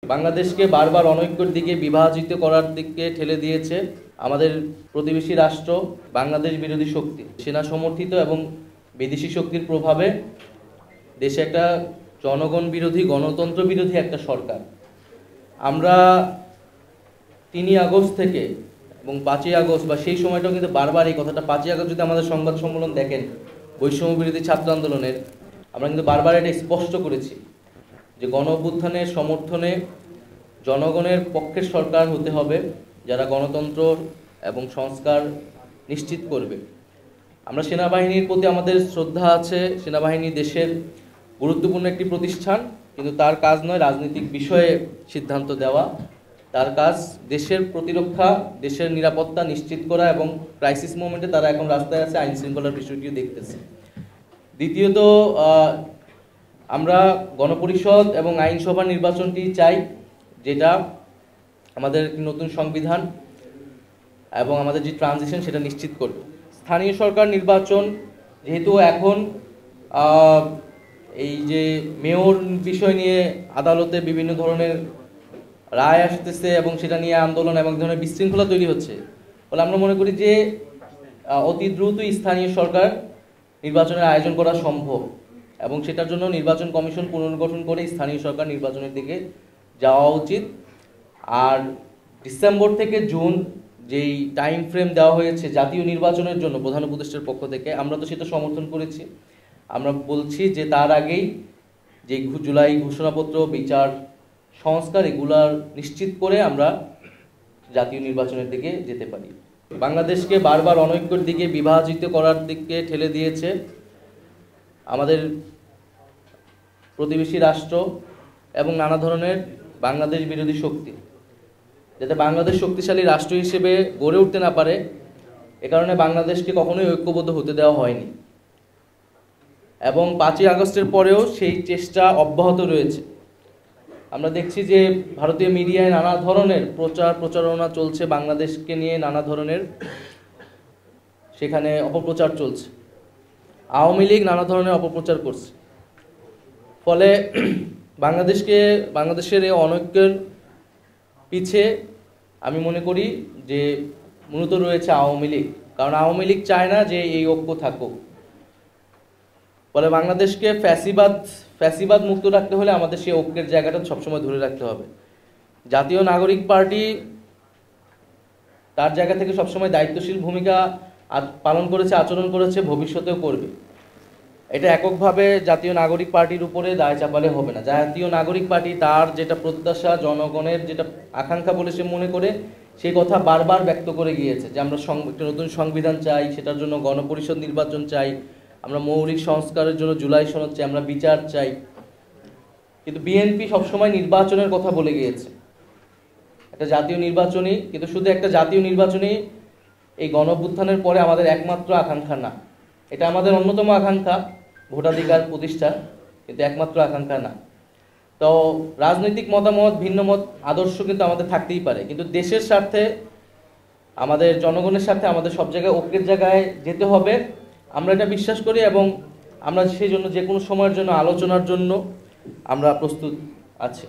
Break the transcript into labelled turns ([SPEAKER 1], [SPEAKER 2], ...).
[SPEAKER 1] বাংলাদেশকে বারবার অনৈক্যের দিকে বিভাজিত করার দিকে ঠেলে দিয়েছে আমাদের প্রতিবেশী রাষ্ট্র বাংলাদেশ বিরোধী শক্তি, সেনা সমর্থিত এবং বিদেশি শক্তির প্রভাবে দেশে একটা জনগণ বিরোধী গণতন্ত্র বিরোধী একটা সরকার। আমরা 3 আগস্ট থেকে এবং 5 আগস্ট বা সেই সময়টাও কিন্তু বারবার এই কথাটা, 5 আগস্ট যদি আমাদের সংবাদ সম্মেলন দেখেন বৈষম্য বিরোধী ছাত্র আন্দোলনের, আমরা কিন্তু বারবার এটা স্পষ্ট করেছি যে গণ অভ্যুত্থানের সমর্থনে জনগণের পক্ষের সরকার হতে হবে, যারা গণতন্ত্র এবং সংস্কার নিশ্চিত করবে। আমরা সেনাবাহিনীর প্রতি আমাদের শ্রদ্ধা আছে। সেনাবাহিনী দেশের গুরুত্বপূর্ণ একটি প্রতিষ্ঠান, কিন্তু তার কাজ নয় রাজনৈতিক বিষয়ে সিদ্ধান্ত দেওয়া। তার কাজ দেশের প্রতিরক্ষা, দেশের নিরাপত্তা নিশ্চিত করা, এবং ক্রাইসিস মোমেন্টে তারা এখন রাস্তায় আছে, আইন শৃঙ্খলার বিষয়টিও দেখতেছে। দ্বিতীয়ত, আমরা গণপরিষদ এবং আইনসভা নির্বাচনটি চাই, যেটা আমাদের নতুন সংবিধান এবং আমাদের যে ট্রানজিশন সেটা নিশ্চিত করবে। স্থানীয় সরকার নির্বাচন, যেহেতু এখন এই যে মেয়র বিষয় নিয়ে আদালতে বিভিন্ন ধরনের রায় আসতেছে এবং সেটা নিয়ে আন্দোলন এবং ধরনের বিশৃঙ্খলা তৈরি হচ্ছে, ফলে আমরা মনে করি যে অতি দ্রুতই স্থানীয় সরকার নির্বাচনের আয়োজন করা সম্ভব, এবং সেটার জন্য নির্বাচন কমিশন পুনর্গঠন করে স্থানীয় সরকার নির্বাচনের দিকে যাওয়া উচিত। আর ডিসেম্বর থেকে জুন যেই টাইম ফ্রেম দেওয়া হয়েছে জাতীয় নির্বাচনের জন্য প্রধান উপদেষ্টার পক্ষ থেকে, আমরা তো সেটা সমর্থন করেছি। আমরা বলছি যে তার আগেই যে জুলাই ঘোষণাপত্র, বিচার সংস্কার, এগুলার নিশ্চিত করে আমরা জাতীয় নির্বাচনের দিকে যেতে পারি। বাংলাদেশকে বারবার অনৈক্যের দিকে বিভাজিত করার দিকে ঠেলে দিয়েছে আমাদের প্রতিবেশী রাষ্ট্র এবং নানা ধরনের বাংলাদেশ বিরোধী শক্তি, যাতে বাংলাদেশ শক্তিশালী রাষ্ট্র হিসেবে গড়ে উঠতে না পারে, এ কারণে বাংলাদেশকে কখনোই ঐক্যবদ্ধ হতে দেওয়া হয়নি, এবং 5 আগস্টের পরেও সেই চেষ্টা অব্যাহত রয়েছে। আমরা দেখছি যে ভারতীয় মিডিয়ায় নানা ধরনের প্রচারণা চলছে, বাংলাদেশকে নিয়ে নানা ধরনের সেখানে অপপ্রচার চলছে। আওয়ামী লীগ নানা ধরনের অপপ্রচার করছে, ফলে বাংলাদেশের এই অনৈক্যের পিছে আমি মনে করি যে মূলত রয়েছে আওয়ামী লীগ, কারণ আওয়ামী লীগ চায় না যে এই ঐক্য থাকুক। ফলে বাংলাদেশকে ফ্যাসিবাদ মুক্ত রাখতে হলে আমাদের সেই ঐক্যের জায়গাটা সবসময় ধরে রাখতে হবে। জাতীয় নাগরিক পার্টি তার জায়গা থেকে সবসময় দায়িত্বশীল ভূমিকা পালন করেছে, আচরণ করেছে, ভবিষ্যতেও করবে। এটা এককভাবে জাতীয় নাগরিক পার্টির উপরে দায় চাপালে হবে না। জাতীয় নাগরিক পার্টি তার যেটা প্রত্যাশা, জনগণের যেটা আকাঙ্ক্ষা বলে সে মনে করে, সেই কথা বারবার ব্যক্ত করে গিয়েছে যে আমরা একটা নতুন সংবিধান চাই, সেটার জন্য গণপরিষদ নির্বাচন চাই, আমরা মৌলিক সংস্কারের জন্য জুলাই সনদ চাই, আমরা বিচার চাই। কিন্তু বিএনপি সবসময় নির্বাচনের কথা বলে গিয়েছে, একটা জাতীয় নির্বাচনই, কিন্তু শুধু একটা জাতীয় নির্বাচনই এই গণঅভ্যুত্থানের পরে আমাদের একমাত্র আকাঙ্ক্ষা না। এটা আমাদের অন্যতম আকাঙ্ক্ষা, ভোটাধিকার প্রতিষ্ঠা, কিন্তু একমাত্র আকাঙ্ক্ষা না। তো রাজনৈতিক মতামত, ভিন্ন মত, আদর্শ কিন্তু আমাদের থাকতেই পারে, কিন্তু দেশের স্বার্থে, আমাদের জনগণের স্বার্থে আমাদের সব জায়গায় ঐক্যের জায়গায় যেতে হবে। আমরা এটা বিশ্বাস করি, এবং আমরা সেই জন্য যে কোনো সময়ের জন্য আলোচনার জন্য আমরা প্রস্তুত আছি।